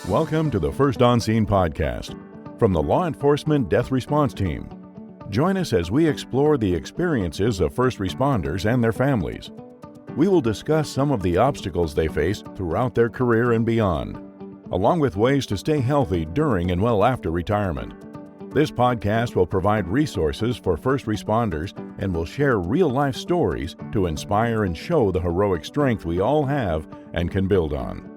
Welcome to the First On Scene podcast from the Law Enforcement Death Response Team. Join us as we explore the experiences of first responders and their families. We will discuss some of the obstacles they face throughout their career and beyond, along with ways to stay healthy during and well after retirement. This podcast will provide resources for first responders and will share real-life stories to inspire and show the heroic strength we all have and can build on.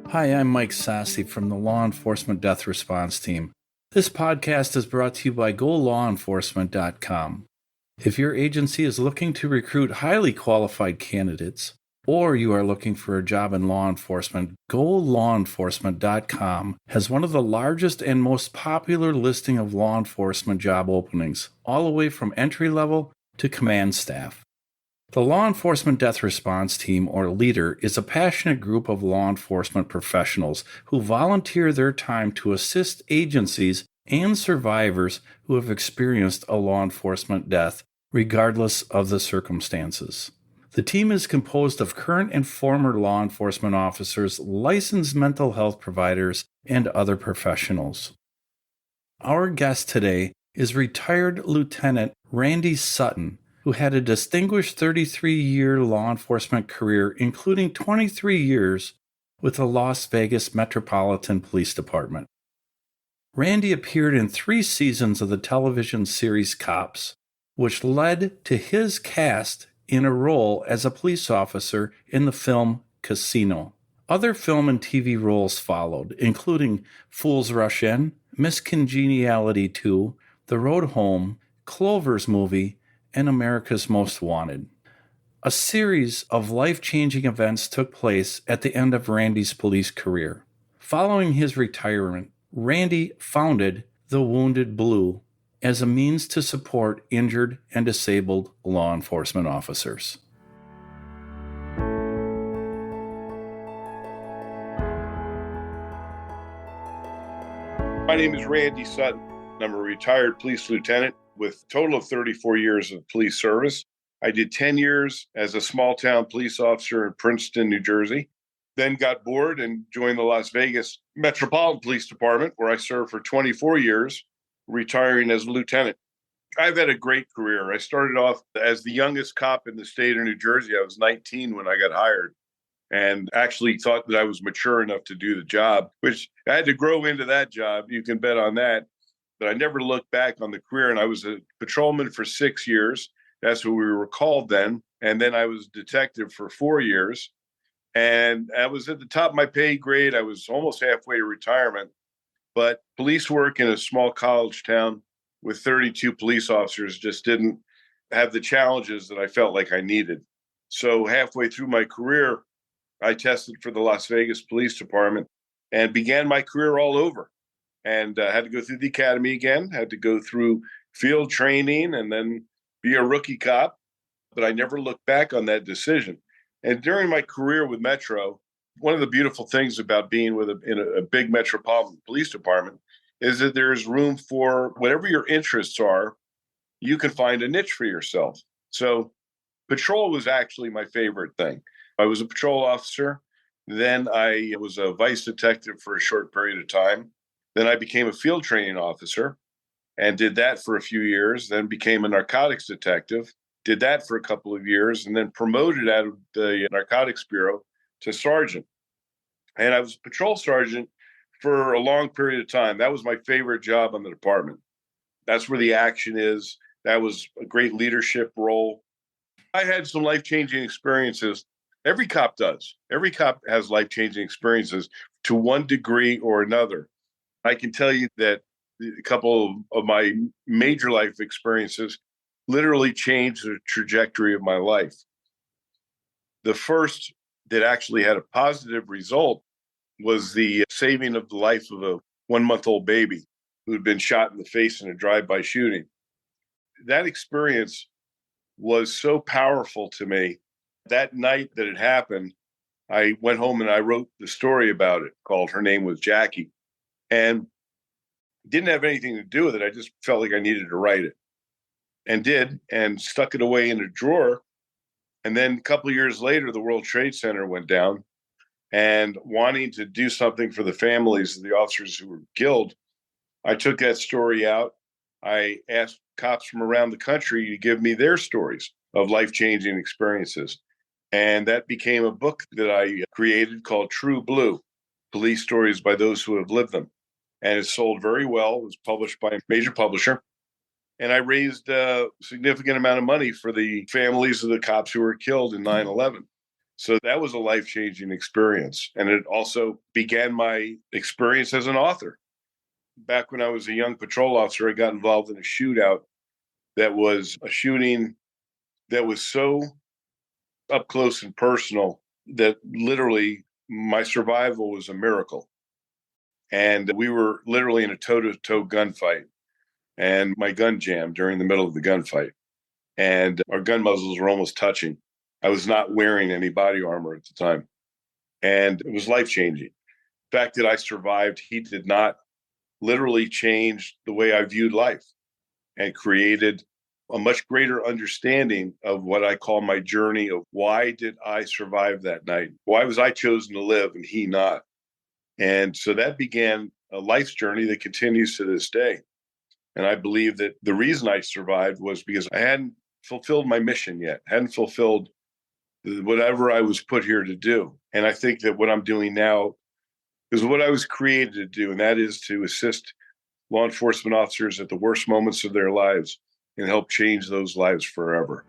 Hi, I'm Mike Sassi from the Law Enforcement Death Response Team. This podcast is brought to you by GoLawEnforcement.com. If your agency is looking to recruit highly qualified candidates, or you are looking for a job in law enforcement, GoLawEnforcement.com has one of the largest and most popular listing of law enforcement job openings, all the way from entry level to command staff. The Law Enforcement Death Response Team, or LEADER, is a passionate group of law enforcement professionals who volunteer their time to assist agencies and survivors who have experienced a law enforcement death, regardless of the circumstances. The team is composed of current and former law enforcement officers, licensed mental health providers, and other professionals. Our guest today is retired Lieutenant Randy Sutton, who had a distinguished 33-year law enforcement career, including 23 years with the Las Vegas Metropolitan Police Department. Randy appeared in 3 seasons of the television series Cops, which led to his cast in a role as a police officer in the film Casino. Other film and TV roles followed, including Fools Rush In, Miss Congeniality 2, The Road Home, Clover's Movie, and America's Most Wanted. A series of life-changing events took place at the end of Randy's police career. Following his retirement, Randy founded The Wounded Blue as a means to support injured and disabled law enforcement officers. My name is Randy Sutton. I'm a retired police lieutenant with a total of 34 years of police service. I did 10 years as a small-town police officer in Princeton, New Jersey, then got bored and joined the Las Vegas Metropolitan Police Department, where I served for 24 years, retiring as a lieutenant. I've had a great career. I started off as the youngest cop in the state of New Jersey. I was 19 when I got hired and actually thought that I was mature enough to do the job, which I had to grow into that job. You can bet on that. But I never looked back on the career, and I was a patrolman for 6 years. That's what we were called then. And then I was detective for 4 years. And I was at the top of my pay grade. I was almost halfway to retirement. But police work in a small college town with 32 police officers just didn't have the challenges that I felt like I needed. So halfway through my career, I tested for the Las Vegas Police Department and began my career all over. And had to go through the academy again, had to go through field training and then be a rookie cop. But I never looked back on that decision. And during my career with Metro, one of the beautiful things about being in a big metropolitan police department is that there's room for whatever your interests are, you can find a niche for yourself. So patrol was actually my favorite thing. I was a patrol officer. Then I was a vice detective for a short period of time. Then I became a field training officer and did that for a few years, then became a narcotics detective, did that for a couple of years, and then promoted out of the Narcotics Bureau to sergeant. And I was patrol sergeant for a long period of time. That was my favorite job on the department. That's where the action is. That was a great leadership role. I had some life-changing experiences. Every cop does. Every cop has life-changing experiences to one degree or another. I can tell you that a couple of my major life experiences literally changed the trajectory of my life. The first that actually had a positive result was the saving of the life of a 1-month-old baby who had been shot in the face in a drive-by shooting. That experience was so powerful to me. That night that it happened, I went home and I wrote the story about it called Her Name Was Jackie. And didn't have anything to do with it. I just felt like I needed to write it and did, and stuck it away in a drawer. And then a couple of years later, the World Trade Center went down and wanting to do something for the families of the officers who were killed, I took that story out. I asked cops from around the country to give me their stories of life-changing experiences. And that became a book that I created called True Blue, Police Stories by Those Who Have Lived Them. And it sold very well. It was published by a major publisher. And I raised a significant amount of money for the families of the cops who were killed in 9/11. So that was a life-changing experience. And it also began my experience as an author. Back when I was a young patrol officer, I got involved in a shootout that was a shooting that was so up close and personal that literally my survival was a miracle. And we were literally in a toe-to-toe gunfight, and my gun jammed during the middle of the gunfight. And our gun muzzles were almost touching. I was not wearing any body armor at the time. And it was life-changing. The fact that I survived, he did not, literally changed the way I viewed life and created a much greater understanding of what I call my journey of why did I survive that night? Why was I chosen to live and he not? And so that began a life's journey that continues to this day. And I believe that the reason I survived was because I hadn't fulfilled my mission yet, hadn't fulfilled whatever I was put here to do. And I think that what I'm doing now is what I was created to do, and that is to assist law enforcement officers at the worst moments of their lives and help change those lives forever.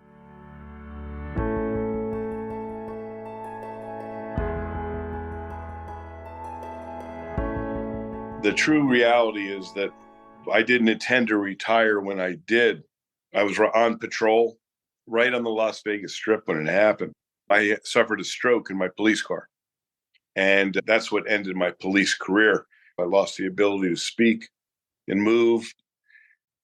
The true reality is that I didn't intend to retire when I did. I was on patrol right on the Las Vegas Strip when it happened. I suffered a stroke in my police car. And that's what ended my police career. I lost the ability to speak and move.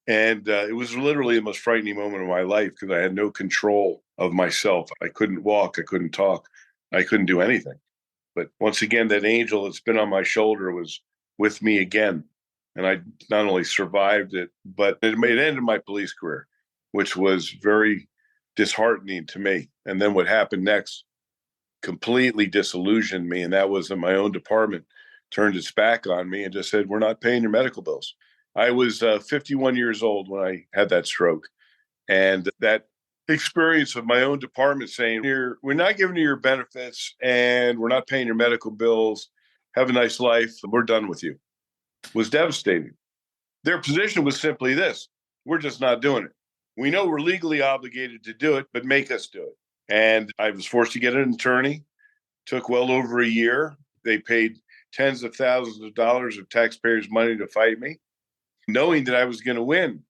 And it was literally the most frightening moment of my life because I had no control of myself. I couldn't walk. I couldn't talk. I couldn't do anything. But once again, that angel that's been on my shoulder was with me again. And I not only survived it, but it ended my police career, which was very disheartening to me. And then what happened next completely disillusioned me. And that was that my own department turned its back on me and just said, we're not paying your medical bills. I was 51 years old when I had that stroke. And that experience of my own department saying, we're not giving you your benefits and we're not paying your medical bills. Have a nice life. We're done with you, was devastating. Their position was simply this: we're just not doing it. We know we're legally obligated to do it, but make us do it. And I was forced to get an attorney. Took well over a year. They paid tens of thousands of dollars of taxpayers' money to fight me, knowing that I was going to win.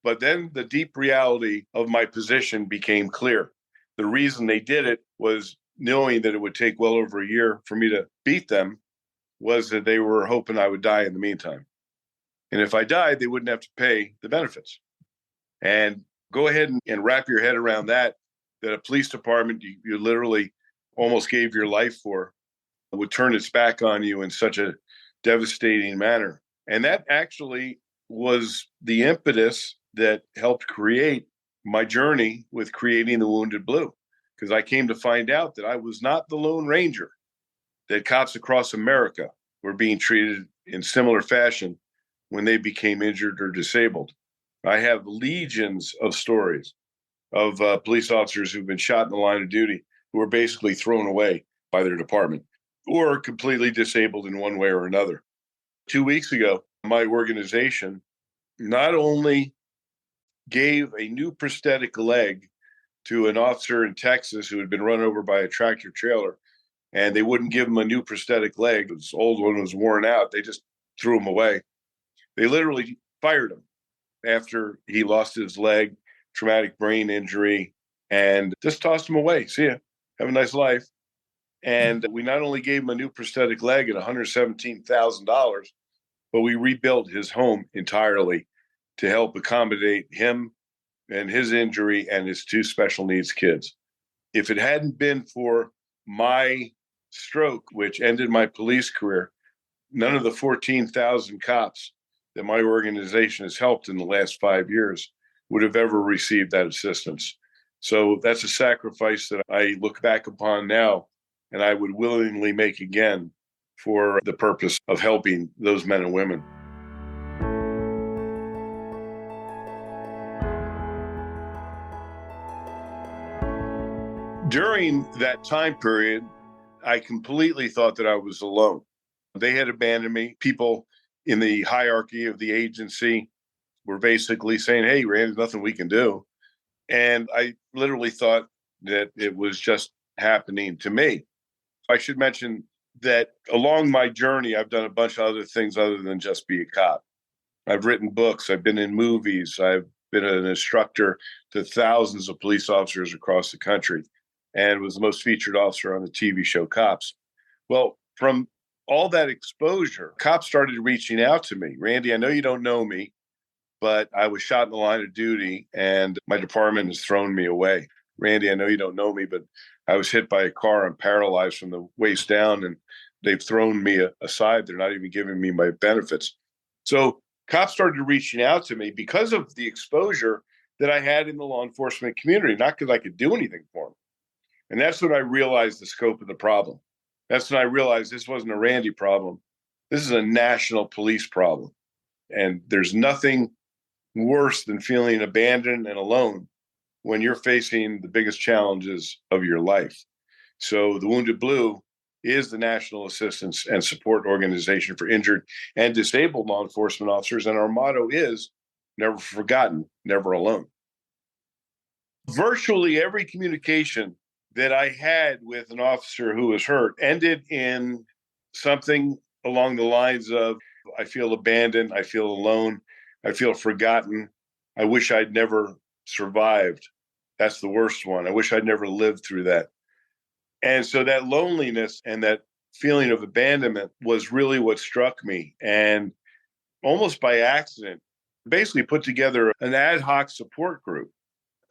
But then the deep reality of my position became clear. The reason they did it was knowing that it would take well over a year for me to beat them, was that they were hoping I would die in the meantime. And if I died, they wouldn't have to pay the benefits. And go ahead and wrap your head around that a police department you literally almost gave your life for would turn its back on you in such a devastating manner. And that actually was the impetus that helped create my journey with creating the Wounded Blue, because I came to find out that I was not the Lone Ranger, that cops across America were being treated in similar fashion when they became injured or disabled. I have legions of stories of police officers who've been shot in the line of duty who were basically thrown away by their department or completely disabled in one way or another. 2 weeks ago, my organization not only gave a new prosthetic leg to an officer in Texas who had been run over by a tractor trailer, and they wouldn't give him a new prosthetic leg. His old one was worn out. They just threw him away. They literally fired him after he lost his leg, traumatic brain injury, and just tossed him away. See ya. Have a nice life. And we not only gave him a new prosthetic leg at $117,000, but we rebuilt his home entirely to help accommodate him and his injury and his two special needs kids. If it hadn't been for my stroke, which ended my police career, none of the 14,000 cops that my organization has helped in the last 5 years would have ever received that assistance. So that's a sacrifice that I look back upon now and I would willingly make again for the purpose of helping those men and women. During that time period, I completely thought that I was alone. They had abandoned me. People in the hierarchy of the agency were basically saying, "Hey, Randy, there's nothing we can do." And I literally thought that it was just happening to me. I should mention that along my journey, I've done a bunch of other things other than just be a cop. I've written books, I've been in movies, I've been an instructor to thousands of police officers across the country, and was the most featured officer on the TV show Cops. Well, from all that exposure, cops started reaching out to me. "Randy, I know you don't know me, but I was shot in the line of duty and my department has thrown me away. Randy, I know you don't know me, but I was hit by a car. I'm paralyzed from the waist down and they've thrown me aside. They're not even giving me my benefits." So cops started reaching out to me because of the exposure that I had in the law enforcement community, not because I could do anything for them. And that's when I realized the scope of the problem. That's when I realized this wasn't a Randy problem. This is a national police problem. And there's nothing worse than feeling abandoned and alone when you're facing the biggest challenges of your life. So the Wounded Blue is the National Assistance and Support Organization for injured and disabled law enforcement officers. And our motto is never forgotten, never alone. Virtually every communication that I had with an officer who was hurt ended in something along the lines of, "I feel abandoned, I feel alone, I feel forgotten. I wish I'd never survived. That's the worst one. I wish I'd never lived through that." And so that loneliness and that feeling of abandonment was really what struck me. And almost by accident, basically put together an ad hoc support group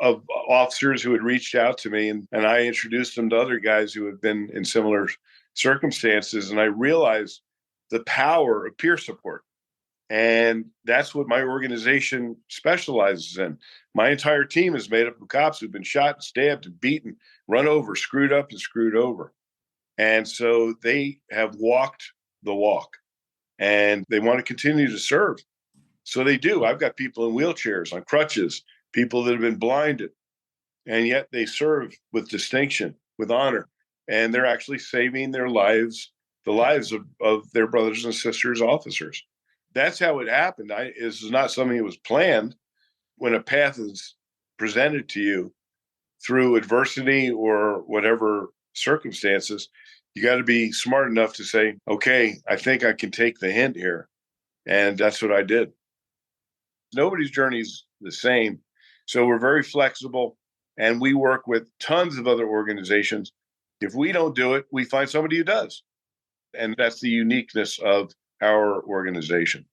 of officers who had reached out to me. And I introduced them to other guys who had been in similar circumstances. And I realized the power of peer support. And that's what my organization specializes in. My entire team is made up of cops who've been shot, stabbed, and beaten, run over, screwed up, and screwed over. And so they have walked the walk and they want to continue to serve. So they do. I've got people in wheelchairs, on crutches, people that have been blinded, and yet they serve with distinction, with honor. And they're actually saving their lives, the lives of their brothers and sisters, officers. That's how it happened. This is not something that was planned. When a path is presented to you through adversity or whatever circumstances, you got to be smart enough to say, "Okay, I think I can take the hint here." And that's what I did. Nobody's journey is the same. So we're very flexible and we work with tons of other organizations. If we don't do it, we find somebody who does. And that's the uniqueness of our organization.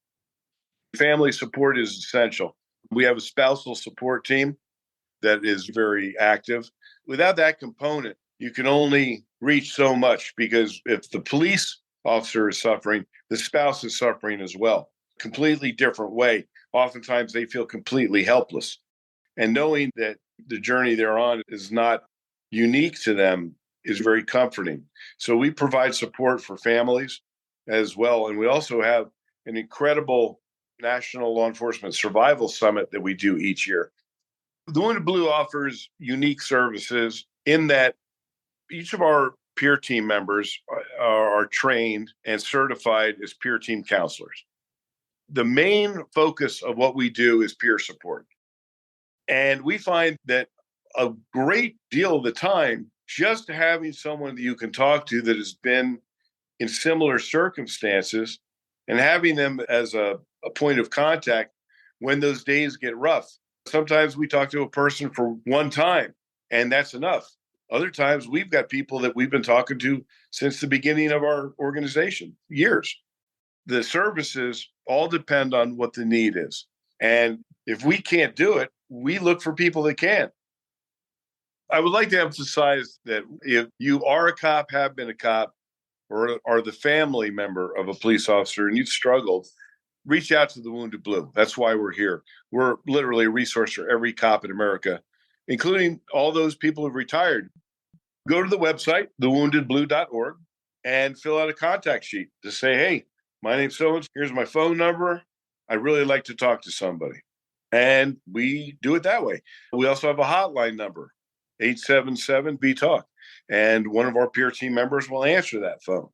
Family support is essential. We have a spousal support team that is very active. Without that component, you can only reach so much, because if the police officer is suffering, the spouse is suffering as well. Completely different way. Oftentimes they feel completely helpless. And knowing that the journey they're on is not unique to them is very comforting. So we provide support for families as well. And we also have an incredible National Law Enforcement Survival Summit that we do each year. The Wounded Blue offers unique services in that each of our peer team members are trained and certified as peer team counselors. The main focus of what we do is peer support. And we find that a great deal of the time, just having someone that you can talk to that has been in similar circumstances and having them as a point of contact when those days get rough. Sometimes we talk to a person for one time and that's enough. Other times we've got people that we've been talking to since the beginning of our organization, years. The services all depend on what the need is. And if we can't do it, we look for people that can. I would like to emphasize that if you are a cop, have been a cop, or are the family member of a police officer and you've struggled, reach out to the Wounded Blue. That's why we're here. We're literally a resource for every cop in America, including all those people who've retired. Go to the website, thewoundedblue.org, and fill out a contact sheet to say, hey, my name's so-and-so, here's my phone number. I'd really like to talk to somebody. And we do it that way. We also have a hotline number, 877-BTALK. And one of our peer team members will answer that phone.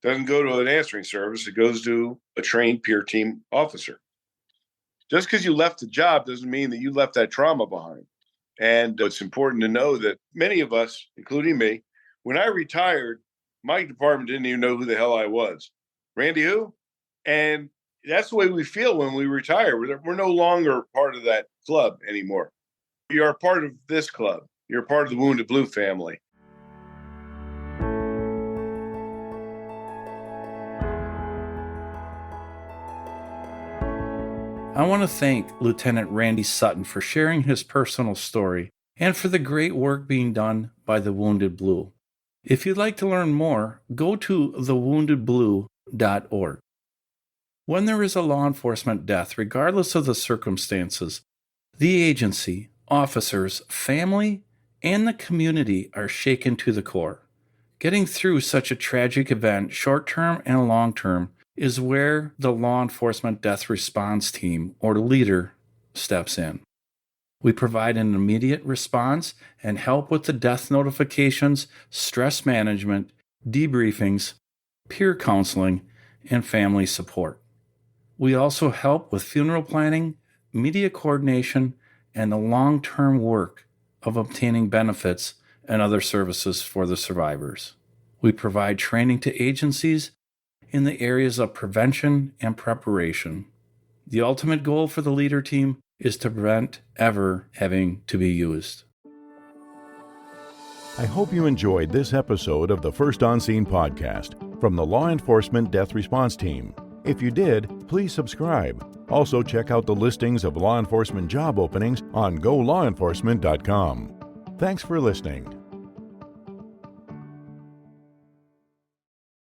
It doesn't go to an answering service. It goes to a trained peer team officer. Just because you left the job doesn't mean that you left that trauma behind. And it's important to know that many of us, including me, when I retired, my department didn't even know who the hell I was. Randy who? And that's the way we feel when we retire. We're no longer part of that club anymore. You're a part of this club. You're part of the Wounded Blue family. I want to thank Lieutenant Randy Sutton for sharing his personal story and for the great work being done by the Wounded Blue. If you'd like to learn more, go to thewoundedblue.org. When there is a law enforcement death, regardless of the circumstances, the agency, officers, family, and the community are shaken to the core. Getting through such a tragic event, short-term and long-term, is where the law enforcement death response team or leader steps in. We provide an immediate response and help with the death notifications, stress management, debriefings, peer counseling, and family support. We also help with funeral planning, media coordination, and the long-term work of obtaining benefits and other services for the survivors. We provide training to agencies in the areas of prevention and preparation. The ultimate goal for the leader team is to prevent ever having to be used. I hope you enjoyed this episode of the First On Scene podcast from the Law Enforcement Death Response Team. If you did, please subscribe. Also check out the listings of law enforcement job openings on golawenforcement.com. Thanks for listening.